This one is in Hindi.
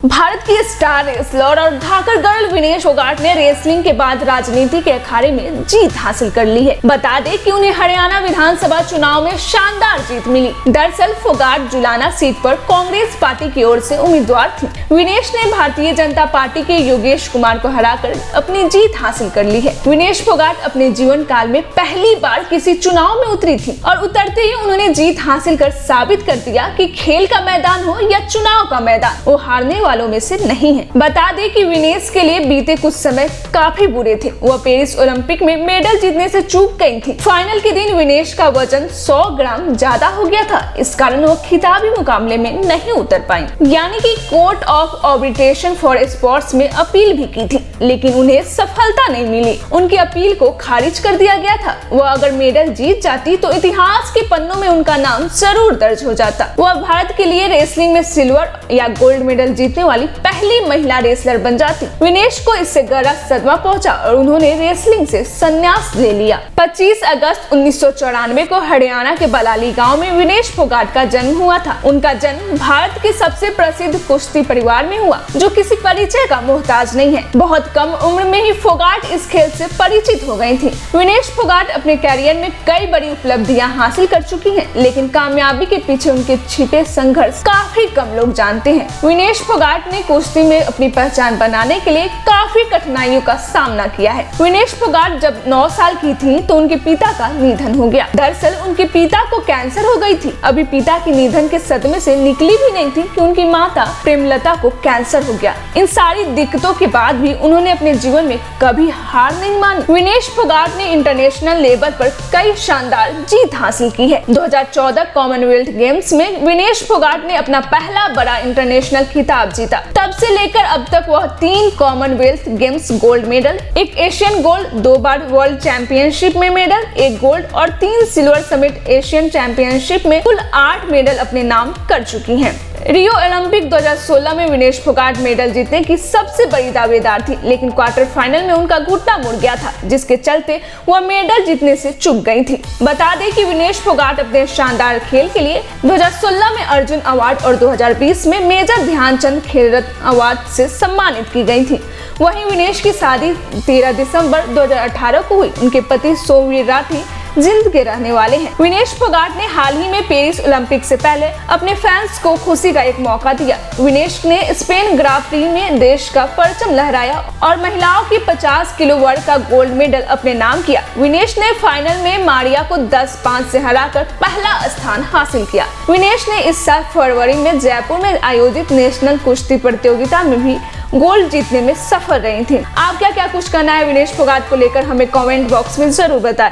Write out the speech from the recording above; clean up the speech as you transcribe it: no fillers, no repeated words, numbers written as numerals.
भारत की स्टार रेसलर और धाकर गर्ल विनेश फोगाट ने रेसलिंग के बाद राजनीति के अखाड़े में जीत हासिल कर ली है। बता दें कि उन्हें हरियाणा विधानसभा चुनाव में शानदार जीत मिली। दरअसल फोगाट जुलाना सीट पर कांग्रेस पार्टी की ओर से उम्मीदवार थी। विनेश ने भारतीय जनता पार्टी के योगेश कुमार को हराकर अपनी जीत हासिल कर ली है। विनेश फोगाट अपने जीवन काल में पहली बार किसी चुनाव में उतरी थी और उतरते ही उन्होंने जीत हासिल कर साबित कर दिया कि खेल का मैदान हो या चुनाव का मैदान, वो हारने वालों में से नहीं है। बता दें कि विनेश के लिए बीते कुछ समय काफी बुरे थे। वह पेरिस ओलंपिक में मेडल जीतने से चूक गई थी। फाइनल के दिन विनेश का वजन 100 ग्राम ज्यादा हो गया था। इस कारण वो खिताबी मुकाबले में नहीं उतर पाई। यानी कि court of arbitration for sports में अपील भी की थी, लेकिन उन्हें सफलता नहीं मिली। उनकी अपील को खारिज कर दिया गया था। वह अगर मेडल जीत जाती तो इतिहास के पन्नों में उनका नाम जरूर दर्ज हो जाता। वह भारत के लिए रेसलिंग में सिल्वर या गोल्ड मेडल जीतने वाली पहली महिला रेसलर बन जाती। विनेश को इससे गहरा सदमा पहुंचा और उन्होंने रेसलिंग से संन्यास ले लिया। 25 अगस्त 1994 को हरियाणा के बलाली गांव में विनेश फोगाट का जन्म हुआ था। उनका जन्म भारत के सबसे प्रसिद्ध कुश्ती परिवार में हुआ, जो किसी परिचय का मोहताज नहीं है। बहुत कम उम्र में ही फोगाट इस खेल से परिचित हो गई थी। विनेश फोगाट अपने कैरियर में कई बड़ी उपलब्धियां हासिल कर चुकी हैं, लेकिन कामयाबी के पीछे उनके छिपे संघर्ष काफी कम लोग जानते हैं। विनेश फोगाट ने कुश्ती में अपनी पहचान बनाने के लिए काफी कठिनाइयों का सामना किया है। विनेश फोगाट जब 9 साल की थी तो उनके पिता का निधन हो गया। दरअसल उनके पिता को कैंसर हो गई थी। अभी पिता के निधन के सदमे से निकली भी नहीं थी कि उनकी माता प्रेमलता को कैंसर हो गया। इन सारी दिक्कतों के बाद भी उन्होंने अपने जीवन में कभी हार नहीं मानी। विनेश फोगाट ने इंटरनेशनल लेवल पर कई शानदार जीत हासिल की है। 2014 कॉमनवेल्थ गेम्स में विनेश फोगाट ने अपना पहला बड़ा इंटरनेशनल खिताब जीता। तब से लेकर अब तक वह 3 Commonwealth games gold medal, 1 Asian gold, 2 बार वर्ल्ड चैंपियनशिप में मेडल, 1 गोल्ड और 3 सिल्वर समेत एशियन चैंपियनशिप में कुल 8 मेडल अपने नाम कर चुकी हैं। रियो ओलंपिक 2016 में विनेश फोगाट मेडल जीतने की सबसे बड़ी दावेदार थी, लेकिन क्वार्टर फाइनल में उनका घुटना मुड़ गया था, जिसके चलते वह मेडल जीतने से चूक गई थी। बता दें कि विनेश फोगाट अपने शानदार खेल के लिए 2016 में अर्जुन अवार्ड और 2020 में मेजर ध्यानचंद खेल रत्न अवार्ड से सम्मानित की गई थी। वहीं विनेश की शादी 13 दिसंबर 2018 को हुई। उनके पति सोमवीर राठी जिंद के रहने वाले हैं। विनेश फोगाट ने हाल ही में पेरिस ओलंपिक से पहले अपने फैंस को खुशी का एक मौका दिया। विनेश ने स्पेन ग्रां प्री में देश का परचम लहराया और महिलाओं की 50 किलो वर्ग का गोल्ड मेडल अपने नाम किया। विनेश ने फाइनल में मारिया को 10-5 से हराकर पहला स्थान हासिल किया। विनेश ने इस साल फरवरी में जयपुर में आयोजित नेशनल कुश्ती प्रतियोगिता में भी गोल्ड जीतने में सफल रही थी। आप क्या कुछ कहना है विनेश फोगाट को लेकर, हमें कमेंट बॉक्स में जरूर बताएं।